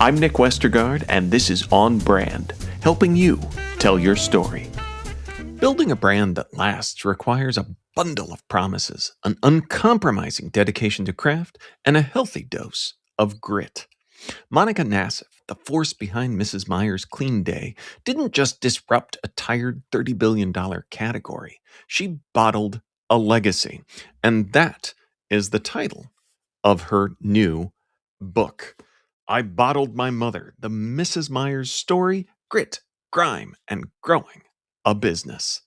I'm Nick Westergaard, and this is On Brand, helping you tell your story. Building a brand that lasts requires a bundle of promises, an uncompromising dedication to craft, and a healthy dose of grit. Monica Nassif, the force behind Mrs. Meyer's Clean Day, didn't just disrupt a tired $30 billion category. She bottled a legacy. And that is the title of her new book. I Bottled My Mother, the Mrs. Meyer's story, grit, grime, and growing a business.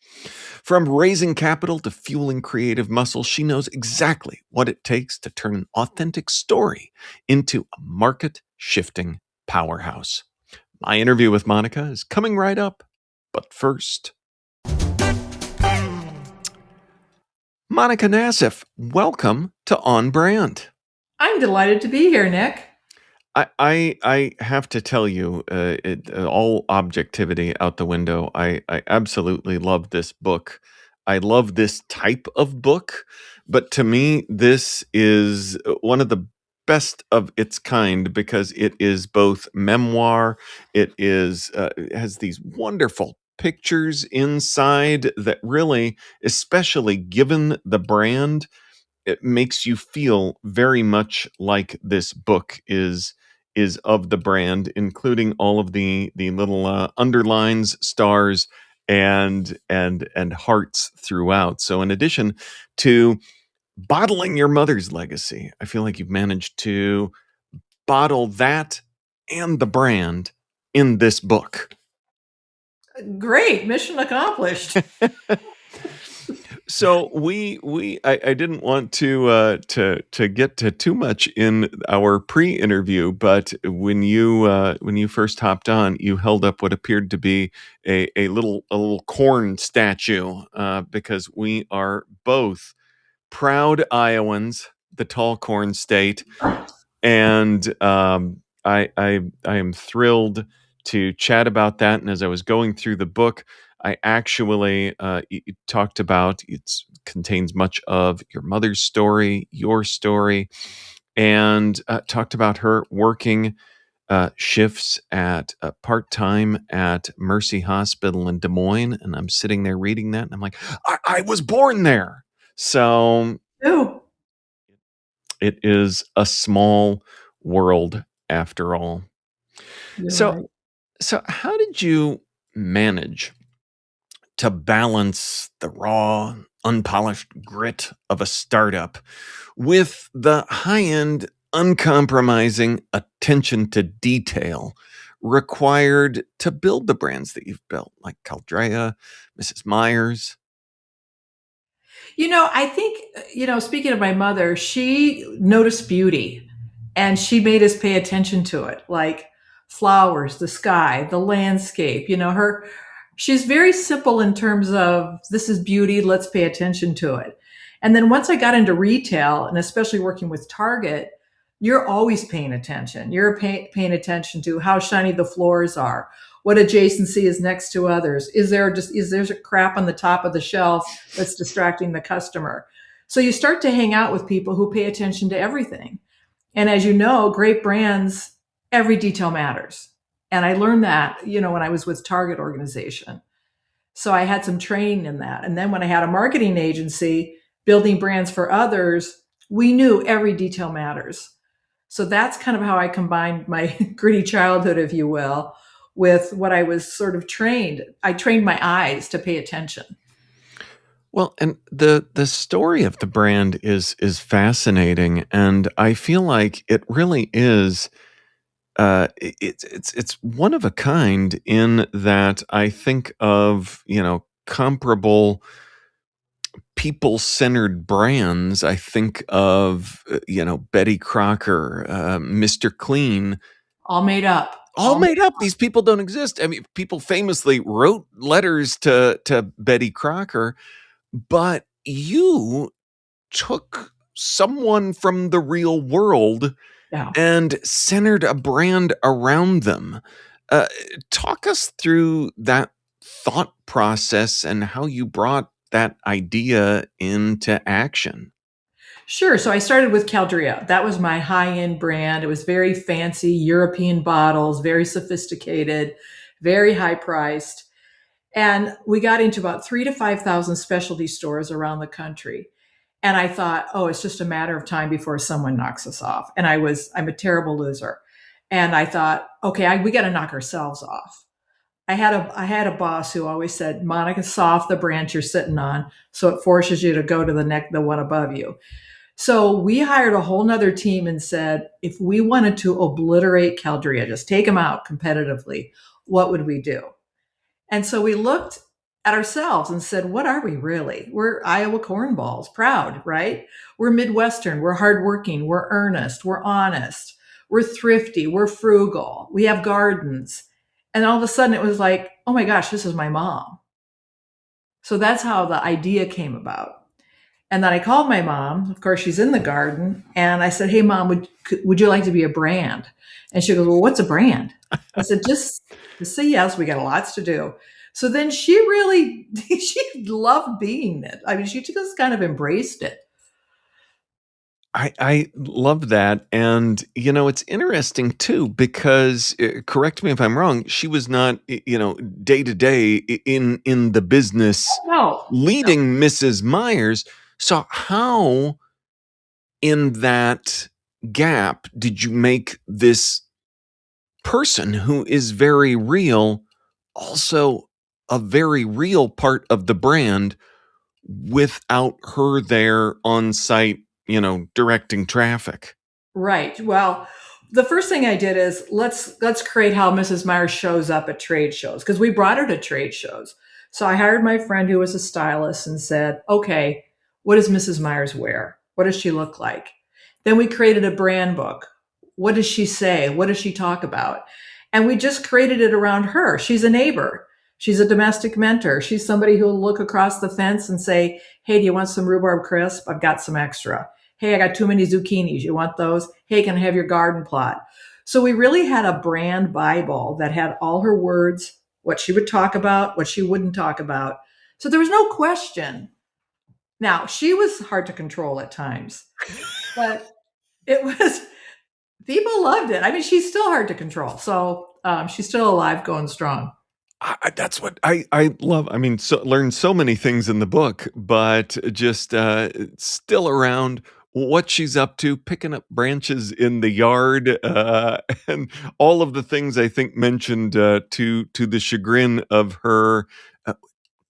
From raising capital to fueling creative muscle, she knows exactly what it takes to turn an authentic story into a market-shifting powerhouse. My interview with Monica is coming right up, but first, Monica Nassif, welcome to On Brand. I'm delighted to be here, Nick. I have to tell you, all objectivity out the window. I absolutely love this book. I love this type of book, but to me, this is one of the best of its kind because it is both memoir. It has these wonderful pictures inside that really, especially given the brand, it makes you feel very much like this book is of the brand, including all of the little underlines, stars, and hearts throughout. So, in addition to bottling your mother's legacy, I feel like you've managed to bottle that and the brand in this book. Great, mission accomplished. So I didn't want to get to too much in our pre-interview, but when you first hopped on, you held up what appeared to be a little corn statue, because we are both proud Iowans, the tall corn state, and I am thrilled to chat about that. And as I was going through the book, I actually talked about it contains much of your mother's story, your story, and talked about her working shifts at part-time at Mercy Hospital in Des Moines. And I'm sitting there reading that, and I'm like, I was born there. So it is a small world after all. You're So, right. so how did you manage to balance the raw, unpolished grit of a startup with the high-end, uncompromising attention to detail required to build the brands that you've built, like Caldrea, Mrs. Meyer's? I think, speaking of my mother, she noticed beauty and she made us pay attention to it, like flowers, the sky, the landscape. She's very simple in terms of this is beauty, let's pay attention to it. And then once I got into retail, and especially working with Target, you're always paying attention. You're paying attention to how shiny the floors are, what adjacency is next to others. Is there a crap on the top of the shelf that's distracting the customer? So you start to hang out with people who pay attention to everything. And as you know, great brands, every detail matters. And I learned that, when I was with Target organization. So I had some training in that. And then when I had a marketing agency building brands for others, we knew every detail matters. So that's kind of how I combined my gritty childhood, if you will, with what I was sort of trained. I trained my eyes to pay attention. Well, and the story of the brand is fascinating, and I feel like it really is. It's one of a kind in that I think of comparable people-centered brands. I think of Betty Crocker, Mr. Clean. All made up. All made up. These people don't exist. I mean, people famously wrote letters to Betty Crocker, but you took someone from the real world and centered a brand around them. Talk us through that thought process and how you brought that idea into action. Sure. So I started with Caldria. That was my high end brand. It was very fancy European bottles, very sophisticated, very high priced. And we got into about 3 to 5 thousand specialty stores around the country. And I thought, oh, it's just a matter of time before someone knocks us off. And I'm a terrible loser. And I thought, okay, we got to knock ourselves off. I had a boss who always said, Monica, saw off the branch you're sitting on, so it forces you to go to the one above you. So we hired a whole nother team and said, if we wanted to obliterate Caldria, just take them out competitively, what would we do? And so we looked at ourselves and said, what are we really? We're Iowa cornballs, proud, right? We're Midwestern, we're hardworking, we're earnest, we're honest, we're thrifty, we're frugal, we have gardens. And all of a sudden it was like, oh my gosh, this is my mom. So that's how the idea came about. And then I called my mom. Of course, she's in the garden. And I said, hey, mom, would you like to be a brand? And she goes, well, what's a brand? I said, just say yes. We got lots to do. So then she really, she loved being it. I mean, she just kind of embraced it. I love that. And, it's interesting too, because correct me if I'm wrong, she was not, day to day in the business No, no. leading Mrs. Myers. So how in that gap did you make this person who is very real also a very real part of the brand without her there on site, directing traffic? Right. Well, the first thing I did is let's create how Mrs. Meyer shows up at trade shows because we brought her to trade shows. So I hired my friend who was a stylist and said, "Okay, what does Mrs. Myers wear? What does she look like?" Then we created a brand book. What does she say? What does she talk about? And we just created it around her. She's a neighbor. She's a domestic mentor. She's somebody who'll look across the fence and say, "Hey, do you want some rhubarb crisp? I've got some extra. Hey, I got too many zucchinis. You want those? Hey, can I have your garden plot?" So we really had a brand Bible that had all her words, what she would talk about, what she wouldn't talk about. So there was no question. Now, she was hard to control at times, but it was, people loved it. I mean, she's still hard to control. So she's still alive, going strong. That's what I love. I mean, learned so many things in the book, but just still around what she's up to, picking up branches in the yard, and all of the things I think mentioned to the chagrin of her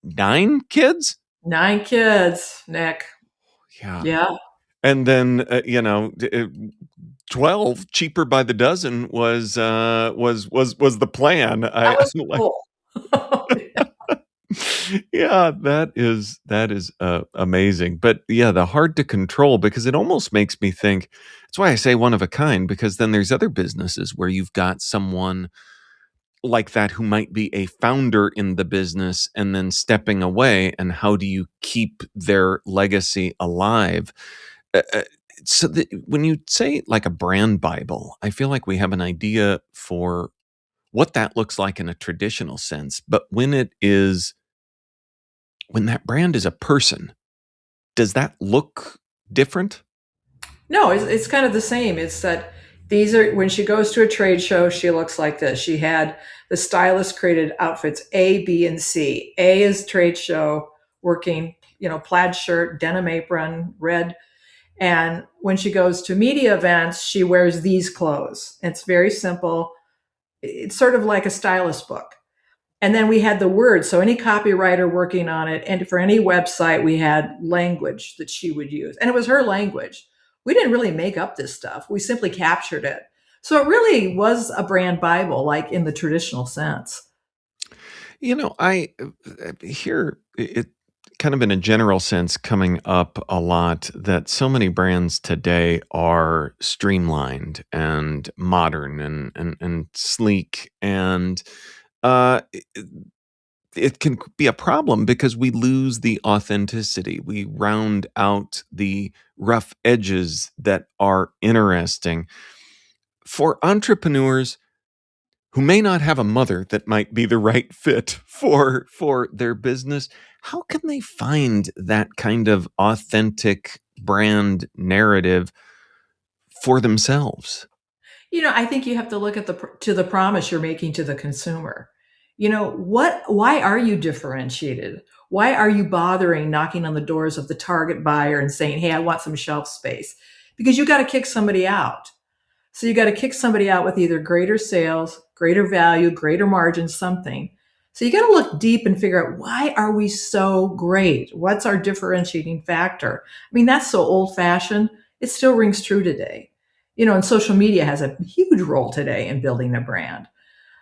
9 kids. 9 kids, Nick. Yeah, Yeah, and then 12 cheaper by the dozen was the plan. that was I'm like, cool. yeah, that is amazing. But yeah, the hard to control, because it almost makes me think. That's why I say one of a kind, because then there's other businesses where you've got someone like that who might be a founder in the business and then stepping away, and how do you keep their legacy alive? Uh, uh, when you say like a brand Bible, I feel like we have an idea for what that looks like in a traditional sense, but when that brand is a person, does that look different? No, it's kind of the same. It's that these are, when she goes to a trade show, she looks like this. She had the stylist created outfits A, B, and C. A is trade show working, plaid shirt, denim apron, red. And when she goes to media events, she wears these clothes. It's very simple. It's sort of like a stylist book. And then we had the words. So any copywriter working on it, and for any website, we had language that she would use. And it was her language. We didn't really make up this stuff. We simply captured it. So it really was a brand Bible, like in the traditional sense. I hear it kind of in a general sense coming up a lot that so many brands today are streamlined and modern and sleek, and it can be a problem because we lose the authenticity. We round out the rough edges that are interesting. For entrepreneurs who may not have a mother that might be the right fit for their business, how can they find that kind of authentic brand narrative for themselves? I think you have to look at the promise you're making to the consumer. Why are you differentiated? Why are you bothering knocking on the doors of the Target buyer and saying, "Hey, I want some shelf space"? Because you got to kick somebody out. So you got to kick somebody out with either greater sales, greater value, greater margin, something. So you got to look deep and figure out, why are we so great? What's our differentiating factor? I mean, that's so old fashioned. It still rings true today. And social media has a huge role today in building a brand.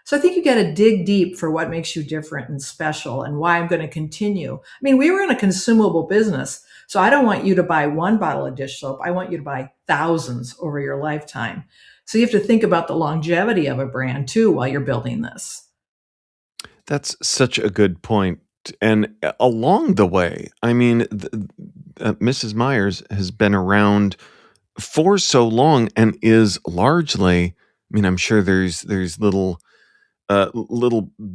So I think you got to dig deep for what makes you different and special and why I'm going to continue. I mean, we were in a consumable business, so I don't want you to buy one bottle of dish soap. I want you to buy thousands over your lifetime. So you have to think about the longevity of a brand too while you're building this. That's such a good point. And along the way, I mean, Mrs. Myers has been around for so long and is largely, I mean, I'm sure there's little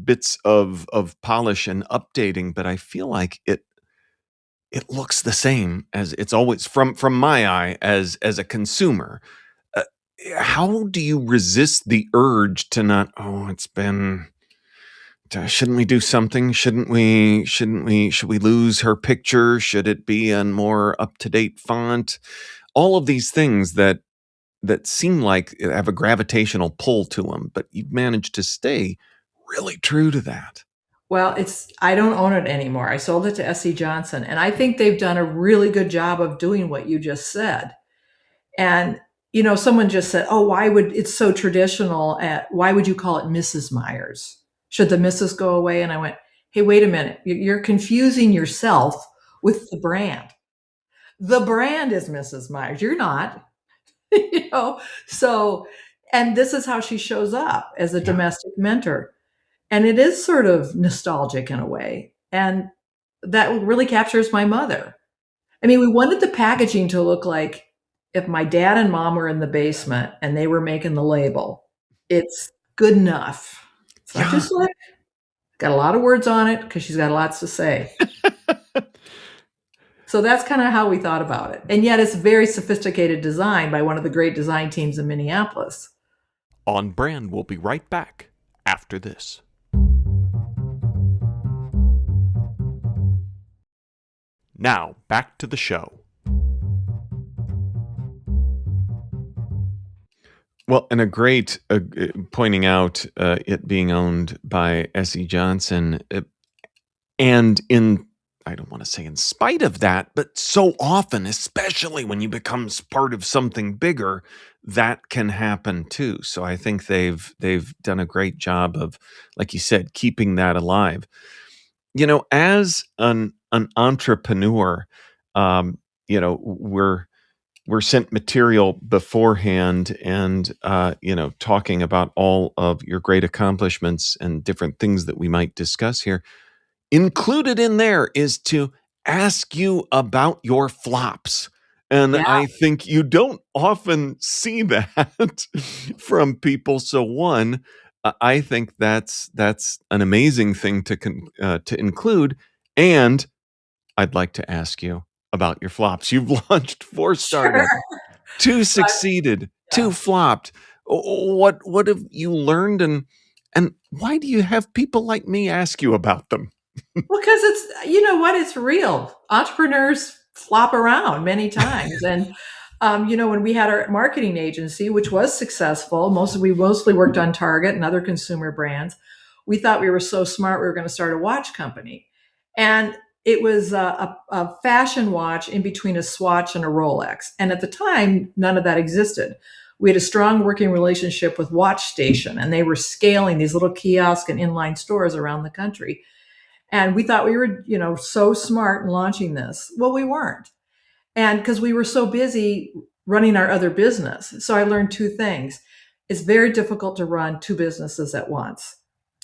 bits of polish and updating, but I feel like it looks the same as it's always from my eye as a consumer. Uh, how do you resist the urge to not? Oh, it's been. Shouldn't we do something? Shouldn't we? Shouldn't we? Should we lose her picture? Should it be a more up to date font? All of these things that seem like have a gravitational pull to them, but you've managed to stay really true to that. Well, I don't own it anymore. I sold it to SC Johnson, and I think they've done a really good job of doing what you just said. And someone just said, "Oh, why would it's so traditional? Why would you call it Mrs. Myers? Should the Mrs. go away?" And I went, "Hey, wait a minute. You're confusing yourself with the brand. The brand is Mrs. Myers. You're not." you know. So, and this is how she shows up as a Yeah. domestic mentor, and it is sort of nostalgic in a way, and that really captures my mother. I mean, we wanted the packaging to look like if my dad and mom were in the basement and they were making the label. It's good enough. It's not too Yeah. slick. Got a lot of words on it because she's got lots to say. So that's kind of how we thought about it. And yet it's very sophisticated design by one of the great design teams in Minneapolis. On Brand will be right back after this. Now, back to the show. Well, and a great pointing out it being owned by S.E. Johnson, and in I don't want to say in spite of that, but so often, especially when you become part of something bigger, that can happen too. So I think they've done a great job of, like you said, keeping that alive. As an entrepreneur, um, we're sent material beforehand and talking about all of your great accomplishments and different things that we might discuss here. Included in there is to ask you about your flops. And Yeah, I think you don't often see that from people. So one, I think that's an amazing thing to include. And I'd like to ask you about your flops. You've launched 4 sure. started, 2 succeeded, 2 Yeah. flopped. What have you learned, and why do you have people like me ask you about them? Well, because you know what? It's real. Entrepreneurs flop around many times. And, when we had our marketing agency, which was successful, we mostly worked on Target and other consumer brands. We thought we were so smart, we were going to start a watch company. And it was a fashion watch in between a Swatch and a Rolex. And at the time, none of that existed. We had a strong working relationship with Watch Station, and they were scaling these little kiosk and inline stores around the country. And we thought we were, so smart in launching this. Well, we weren't. And because we were so busy running our other business. So I learned 2 things. It's very difficult to run 2 businesses at once,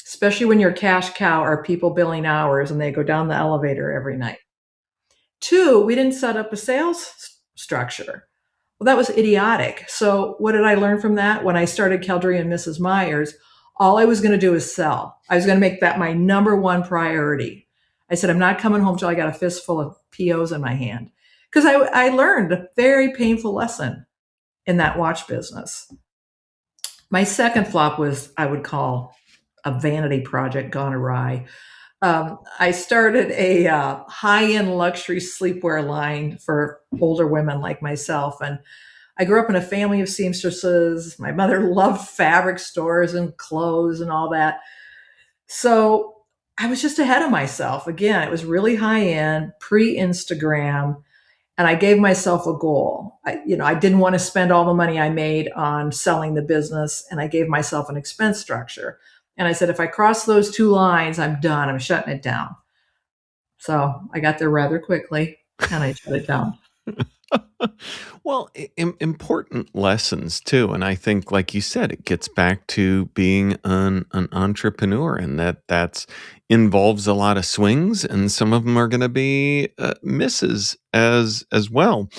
especially when your cash cow are people billing hours and they go down the elevator every night. 2, we didn't set up a sales structure. Well, that was idiotic. So what did I learn from that? When I started Keldry and Mrs. Myers, all I was going to do is sell. I was going to make that my number one priority. I said, I'm not coming home till I got a fistful of POs in my hand. because I learned a very painful lesson in that watch business. My second flop was, I would call, a vanity project gone awry. I started a high-end luxury sleepwear line for older women like myself, and I grew up in a family of seamstresses. My mother loved fabric stores and clothes and all that. So I was just ahead of myself. Again, it was really high end, pre Instagram, and I gave myself a goal. I didn't want to spend all the money I made on selling the business, and I gave myself an expense structure. And I said, if I cross those two lines, I'm done. I'm shutting it down. So I got there rather quickly, and I shut it down. Well, important lessons too, and I think, like you said, it gets back to being an entrepreneur, and that's involves a lot of swings, and some of them are going to be misses as well.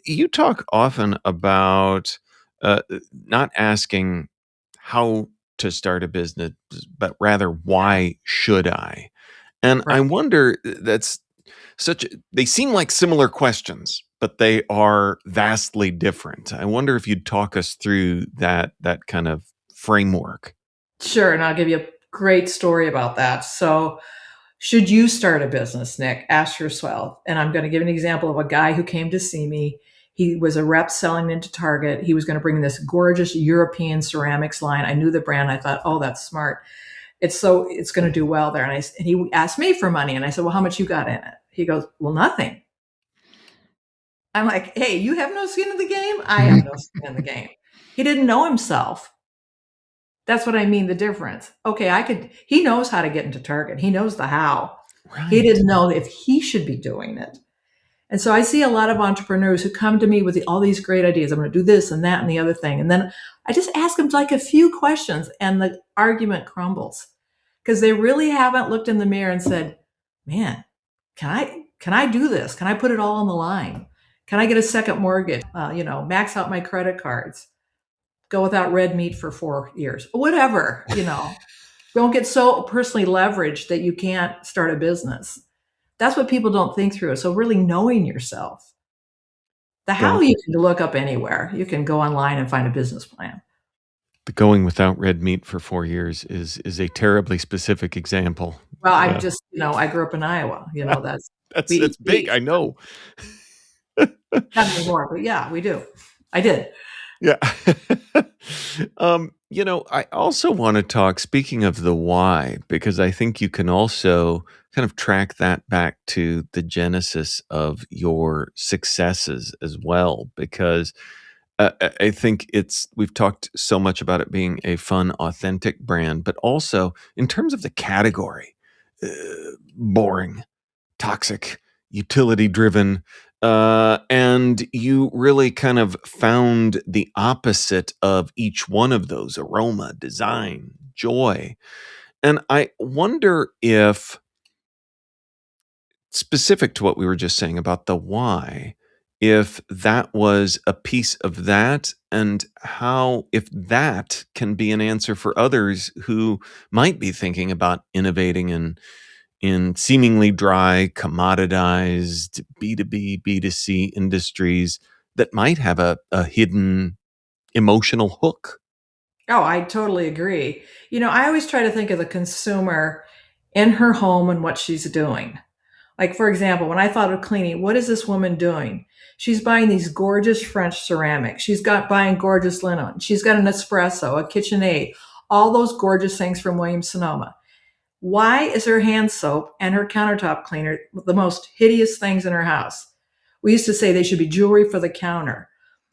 You talk often about uh, not asking how to start a business, but rather why should I? And I Right. wonder, that's they seem like similar questions, but they are vastly different. I wonder if you'd talk us through that kind of framework. Sure. And I'll give you a great story about that. So, should you start a business, Nick? Ask yourself. And I'm going to give an example of a guy who came to see me. He was a rep selling into Target. He was going to bring this gorgeous European ceramics line. I knew the brand. I thought, oh, that's smart. It's going to do well there. And he asked me for money, and I said, well, how much you got in it? He goes, well, nothing. I'm like, hey, you have no skin in the game. I have no skin in the game. He didn't know himself. That's what I mean, the difference. Okay, he knows how to get into Target. He knows the how. He Right. didn't know if he should be doing it. And so I see a lot of entrepreneurs who come to me with all these great ideas. I'm going to do this and that and the other thing. And then I just ask them like a few questions, and the argument crumbles because they really haven't looked in the mirror and said, man, can I do this? Can I put it all on the line? Can I get a second mortgage? Max out my credit cards, go without red meat for 4 years, whatever, don't get so personally leveraged that you can't start a business. That's what people don't think through. So really knowing yourself. The how Go you can look up anywhere. You can go online and find a business plan. the going without red meat for 4 years is a terribly specific example. Well, I'm Uh, just, I grew up in Iowa. that's We eat that's big. beef. I know. Not anymore, but yeah, we do. I did. Yeah. I also want to talk, speaking of the why, because I think you can also kind of track that back to the genesis of your successes as well. Because I think we've talked so much about it being a fun, authentic brand, but also in terms of the category, uh, boring, toxic, utility driven. And you really kind of found the opposite of each one of those: aroma, design, joy. And I wonder if, specific to what we were just saying about the why, if that was a piece of that, and how, if that can be an answer for others who might be thinking about innovating in seemingly dry, commoditized B2B, B2C industries that might have a hidden emotional hook. Oh, I totally agree. I always try to think of the consumer in her home and what she's doing. Like, for example, when I thought of cleaning, what is this woman doing? She's buying these gorgeous French ceramics. She's got buying gorgeous linen. She's got an espresso, a KitchenAid, all those gorgeous things from Williams Sonoma. Why is her hand soap and her countertop cleaner the most hideous things in her house? We used to say they should be jewelry for the counter.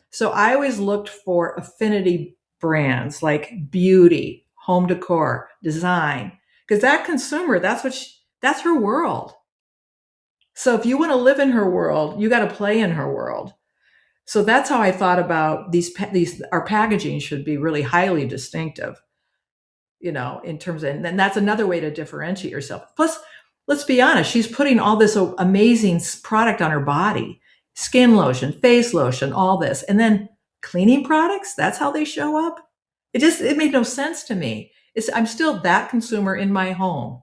So I always looked for affinity brands like beauty, home decor, design, because that consumer, that's her world. So if you want to live in her world, you got to play in her world. So that's how I thought about these. Our packaging should be really highly distinctive, in terms of, and then that's another way to differentiate yourself. Plus, let's be honest, she's putting all this amazing product on her body, skin lotion, face lotion, all this, and then cleaning products. That's how they show up. It made no sense to me. I'm still that consumer in my home.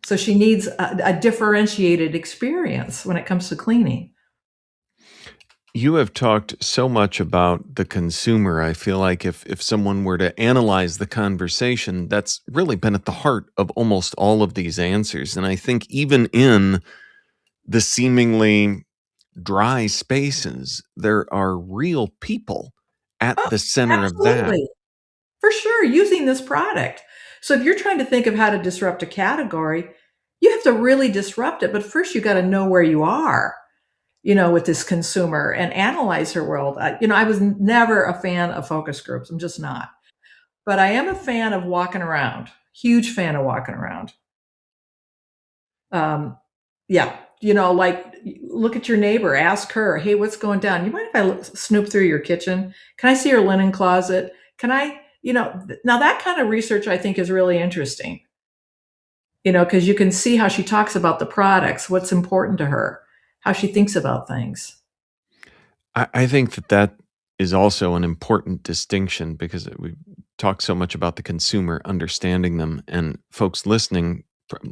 So she needs a differentiated experience when it comes to cleaning. You have talked so much about the consumer. I feel like if someone were to analyze the conversation, that's really been at the heart of almost all of these answers. And I think even in the seemingly dry spaces, there are real people at Oh, the center of that. absolutely. For sure, using this product. So if you're trying to think of how to disrupt a category, you have to really disrupt it. But first, you got to know where you are, with this consumer and analyze her world. I was never a fan of focus groups. I'm just not. But I am a fan of walking around. Huge fan of walking around. Um, yeah, like look at your neighbor, ask her, hey, what's going down? You mind if I snoop through your kitchen? Can I see your linen closet? Can I, now that kind of research I think is really interesting, because you can see how she talks about the products, what's important to her, how she thinks about things. I think that is also an important distinction because we talk so much about the consumer, understanding them, and folks listening,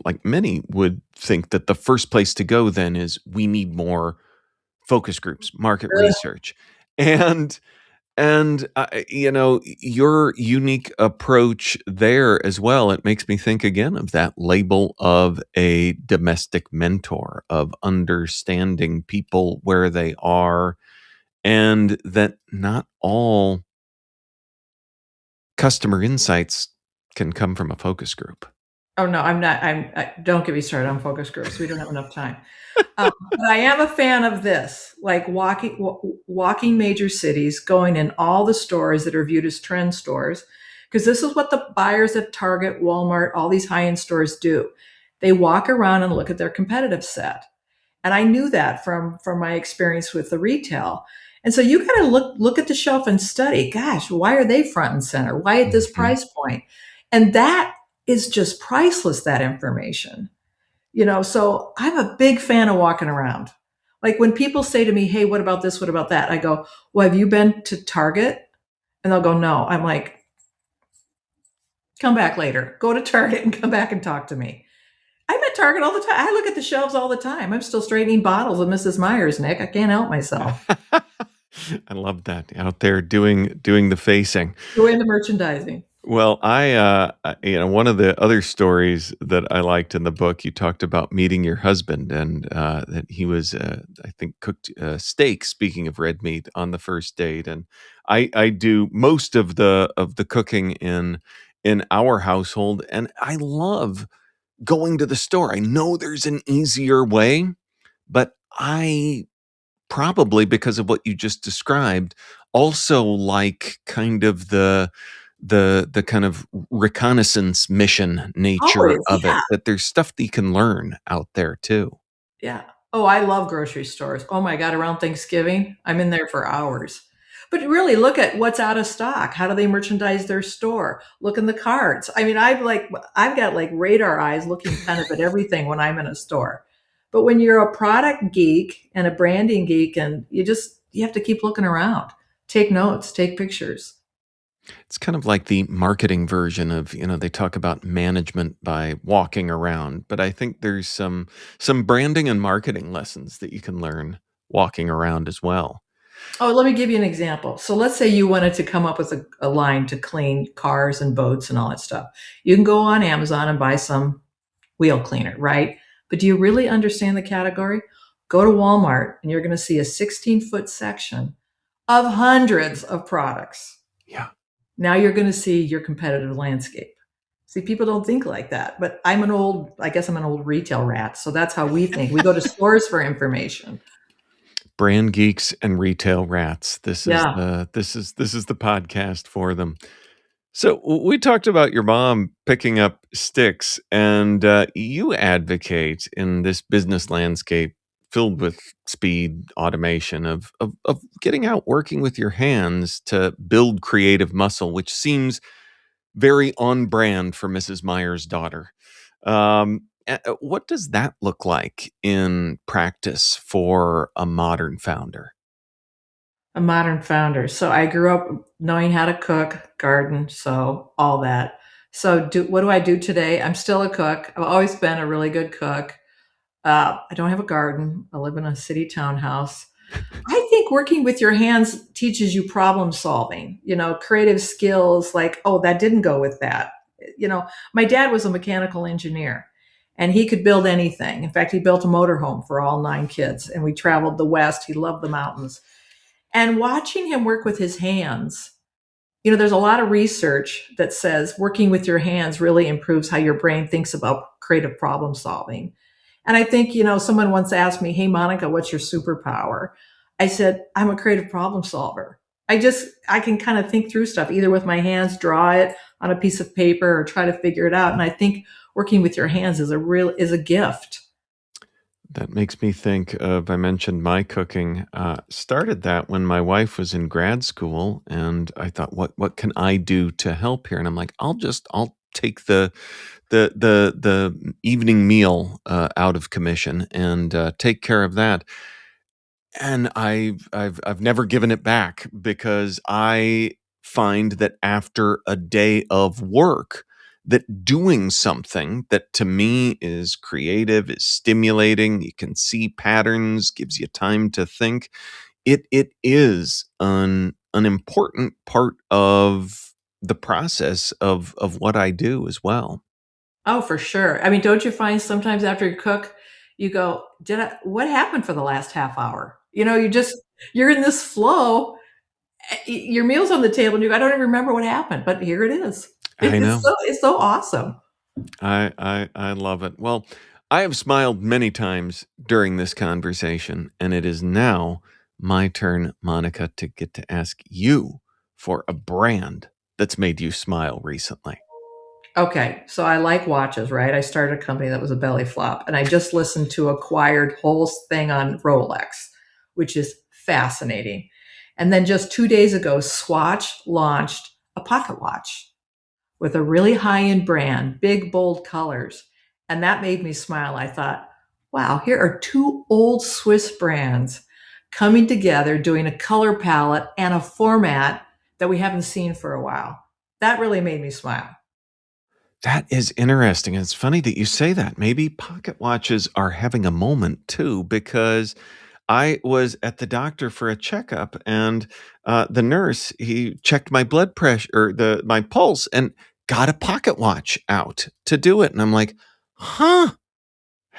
like many, would think that the first place to go then is we need more focus groups, market research, and your unique approach there as well. It makes me think again of that label of a domestic mentor, of understanding people where they are, and that not all customer insights can come from a focus group. Oh no, I'm not. Don't get me started on focus groups. We don't have enough time. But I am a fan of this, like walking major cities, going in all the stores that are viewed as trend stores, because this is what the buyers at Target, Walmart, all these high-end stores do. They walk around and look at their competitive set. And I knew that from my experience with the retail. And so you got to look at the shelf and study, gosh, why are they front and center? Why at this Mhm. price point? And that is just priceless, that information. So I'm a big fan of walking around. Like when people say to me, hey, what about this? What about that? I go, well, have you been to Target? And they'll go, no. I'm like, come back later. Go to Target and come back and talk to me. I'm at Target all the time. I look at the shelves all the time. I'm still straightening bottles of Mrs. Myers, Nick. I can't help myself. I love that, out there doing the facing. Doing the merchandising. Well, one of the other stories that I liked in the book, you talked about meeting your husband, and that he was, I think, cooked steak. Speaking of red meat, on the first date, and I do most of the cooking in our household, and I love going to the store. I know there's an easier way, but I probably because of what you just described, also like kind of the kind of reconnaissance mission nature Always. of it, Yeah. that there's stuff that you can learn out there too. Yeah. Oh, I love grocery stores. Oh my God, around Thanksgiving, I'm in there for hours. But really look at what's out of stock. How do they merchandise their store? Look in the carts. I mean, I've got like radar eyes looking kind of at everything when I'm in a store. But when you're a product geek and a branding geek and you have to keep looking around. Take notes, take pictures. It's kind of like the marketing version of, they talk about management by walking around, but I think there's some branding and marketing lessons that you can learn walking around as well. Oh, let me give you an example. So let's say you wanted to come up with a line to clean cars and boats and all that stuff. You can go on Amazon and buy some wheel cleaner, right? But do you really understand the category? Go to Walmart and you're going to see a 16-foot section of hundreds of products. Yeah. Now you're going to see your competitive landscape. See, people don't think like that, but I guess I'm an old retail rat. So that's how we think. We go to stores for information. Brand geeks and retail rats. Yeah. This is the podcast for them. So we talked about your mom picking up sticks, and you advocate in this business landscape filled with speed, automation of getting out, working with your hands to build creative muscle, which seems very on brand for Mrs. Meyer's daughter. What does that look like in practice for a modern founder? A modern founder. So I grew up knowing how to cook, garden, sew, all that. So what do I do today? I'm still a cook. I've always been a really good cook. I don't have a garden. I live in a city townhouse. I think working with your hands teaches you problem solving, creative skills like, oh, that didn't go with that. My dad was a mechanical engineer and he could build anything. In fact, he built a motorhome for all 9 kids and we traveled the West. He loved the mountains. And watching him work with his hands, there's a lot of research that says working with your hands really improves how your brain thinks about creative problem solving. And I think, someone once asked me, hey, Monica, what's your superpower? I said, I'm a creative problem solver. I can kind of think through stuff, either with my hands, draw it on a piece of paper or try to figure it out. And I think working with your hands is a gift. That makes me think of, I mentioned my cooking, started that when my wife was in grad school, and I thought, what can I do to help here? And I'm like, I'll take the evening meal out of commission and take care of that. And I've never given it back because I find that after a day of work, that doing something that to me is creative, is stimulating, you can see patterns, gives you time to think. It is an important part of the process of what I do as well. Oh, for sure. I mean, don't you find sometimes after you cook, you go, what happened for the last half hour? You're in this flow. Your meal's on the table and I don't even remember what happened, but here it is. I know. It's so awesome. I love it. Well, I have smiled many times during this conversation, and it is now my turn, Monica, to get to ask you for a brand that's made you smile recently. Okay, so I like watches, right? I started a company that was a belly flop, and I just listened to Acquired whole thing on Rolex, which is fascinating. And then just 2 days ago, Swatch launched a pocket watch with a really high-end brand, big, bold colors. And that made me smile. I thought, wow, here are 2 old Swiss brands coming together, doing a color palette and a format that we haven't seen for a while. That really made me smile. That is interesting. It's funny that you say that. Maybe pocket watches are having a moment too, because I was at the doctor for a checkup, and the nurse, he checked my blood pressure or my pulse and got a pocket watch out to do it. And I'm like, have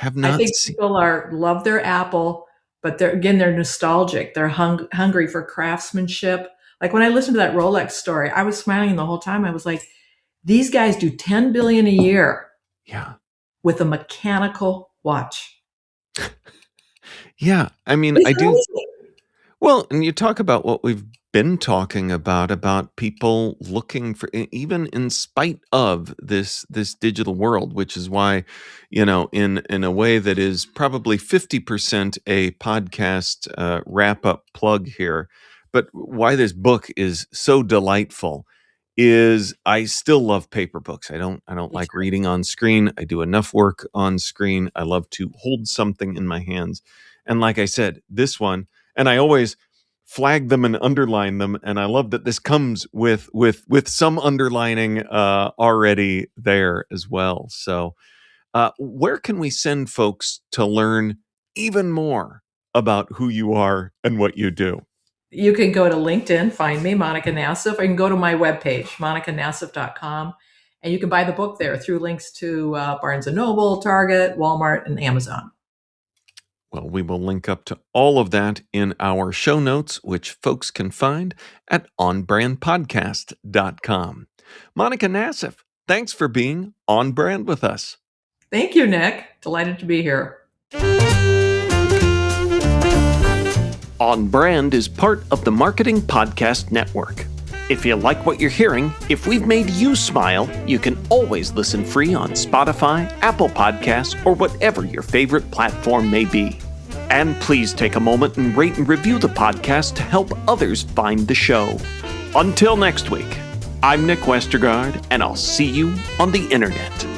I not think seen. people love their Apple, but they're nostalgic. They're hungry for craftsmanship. Like when I listened to that Rolex story, I was smiling the whole time. I was like, these guys do $10 billion a year. Yeah. With a mechanical watch. Yeah. I mean, I do. Well, and you talk about what we've been talking about people looking for, even in spite of this digital world, which is why, in a way that is probably 50% a podcast wrap up plug here, but why this book is so delightful is I still love paper books. I don't like reading on screen. I do enough work on screen. I love to hold something in my hands. And like I said, this one, and I always flag them and underline them. And I love that this comes with some underlining already there as well. So where can we send folks to learn even more about who you are and what you do? You can go to LinkedIn, find me, Monica Nassif, or you can go to my webpage, monicanassif.com, and you can buy the book there through links to Barnes & Noble, Target, Walmart, and Amazon. Well, we will link up to all of that in our show notes, which folks can find at onbrandpodcast.com. Monica Nassif, thanks for being on brand with us. Thank you, Nick. Delighted to be here. On Brand is part of the Marketing Podcast Network. If you like what you're hearing, if we've made you smile, you can always listen free on Spotify, Apple Podcasts, or whatever your favorite platform may be. And please take a moment and rate and review the podcast to help others find the show. Until next week, I'm Nick Westergaard, and I'll see you on the internet.